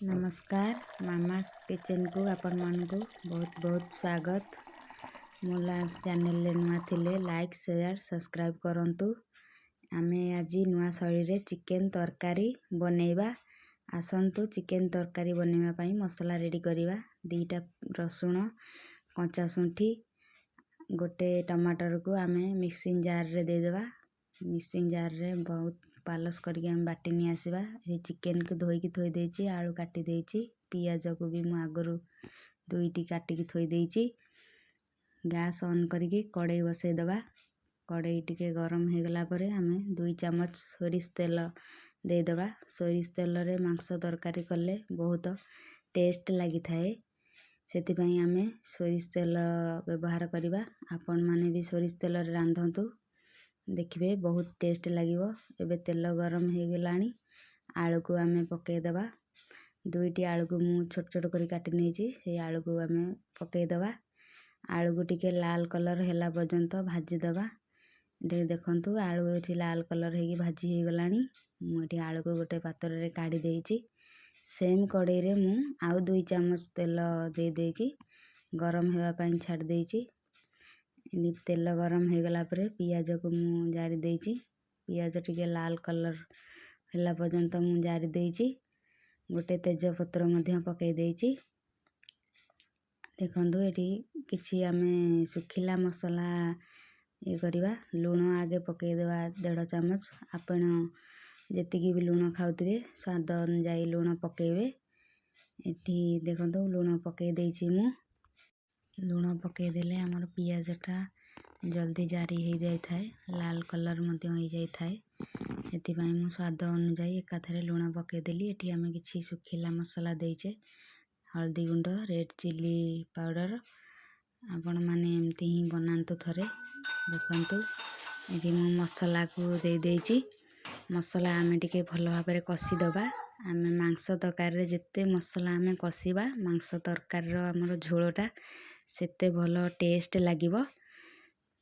नमस्कार mama's kitchen को आपण मानकु बहुत बहुत स्वागत। मोलास चैनल ले नुआ थिले लाइक शेयर सब्सक्राइब करंतु। आमे आज नुआ शैली रे चिकन तरकारी बनेबा। आसंतु चिकन तरकारी बनेबा पई मसला रेडी करिवा। 2टा रसुण कंचा सुंठी गोटे टमाटर को आमे मिक्सिंग जार रे दे देबा। मिक्सिंग जार रे बहुत पालस करके हम बाटी नहीं आसवा। ये चिकन को धोई की थोई देची आलू काटी देची पियाज को भी मु आगरू दुईटी काटिकी थोई देची। गैस ऑन करके कड़ाई बसई दबा। कड़ाई टिके गरम हो गला परे हमें 2 चम्मच सोरिष तेल दे दबा। सोरिष तेल रे मांस तरकारी कले बहुत टेस्ट लगी थाए। सेति पई हमें सोरिष तेल व्यवहार करिबा। आपण माने भी सोरिष तेल रे रांधंतु देखिबे बहुत टेस्ट लागिवो। एबे तेल गरम हो गलानी आलू को आमे पके दबा। 2टी आलू को मु छोट छोट करी काटी नेची से आलू को आमे पके दबा। आलू को टिके लाल कलर हैला पर्यंत भाजी दबा। देखंतु आलू एठी लाल कलर हेगी भाजी हो गलानी। मु एठी आलू को गोटे पात्र रे काढी देइची। सेम कड़ाई रे मु आउ 2 चम्मच तेल दे देकी गरम हेबा पई छाड़ देइची। तेल गरम हो गला परे पियाज को मु जारी देइची। पियाज टिके लाल कलर हैला पर्यंत मु जारी देइची। गोटे तेज पत्र मध्य पके देइची। देखंतु एठी किछि आमे सुखिला मसला ये करिवा। लूण आगे पके देवा 1.5 चम्मच। आपण जेतिकी भी लूण खाउतबे स्वाद अनुसार लूण पकेबे। एठी देखंतु लूण पके देइची मु। लूण पके देले हमर पियाजटा जल्दी जारी हो जाई थाए। लाल कलर मध्य हो जाई थाए। सेति पई मु स्वाद अनुसार एकाथरे लूण पके देली। एठी हमें किछि सुखिला मसला देइचे। हल्दी गुंड रेड चिली पाउडर आपण माने एमती ही बनांतु थरे। देखंतु एठी मु मसला को दे देइची। मसला आमे टिके भलो भाबरे कसी दबा। आमे मांस तरकारी रे जेते मसला आमे कसीबा मांस तरकारी रो हमर झोलटा सेते भलो टेस्ट लागिवो।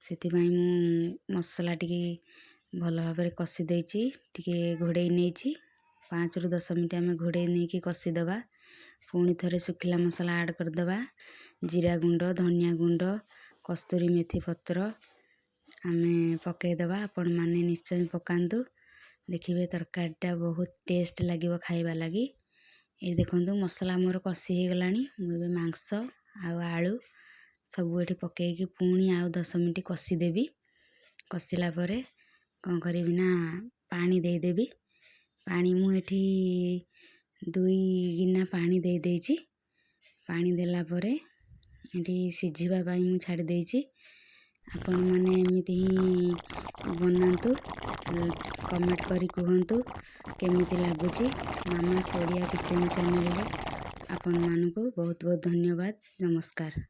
सेति पई मु मसला टिके भलो भाबरे कसी देइची। टिके घोड़ेई नेची 5 रु 10 मिनिट आमे घोड़ेई नेकी कसी दबा। पुणी थरे सुखिला मसला ऐड कर दबा। जीरा गुंड धनिया गुंड कस्तूरी मेथी पत्र आमे पके दबा। आपण माने निश्चय पकांतु देखिबे तरकारीटा बहुत टेस्ट लागिवो खाइबा लागी। ए देखंतु मसला मोर कसी हे गलानी। मु एबे मांस आ आलू सब एठी पकेकी पुणी आउ 10 मिनिट कसी देबी। कसिला परे कोन करिबी ना पानी दे देबी। पानी मु एठी 2 गिना पानी दे देइची। पानी देला परे एठी सिझिबा पई मु छाडी देइची। आपण माने एमिति ही बनांतु कमेंट करी कहंतु केमिति लागुची। मामा ओडिया किचन चैनल रे आपण मानको बहुत बहुत धन्यवाद। नमस्कार।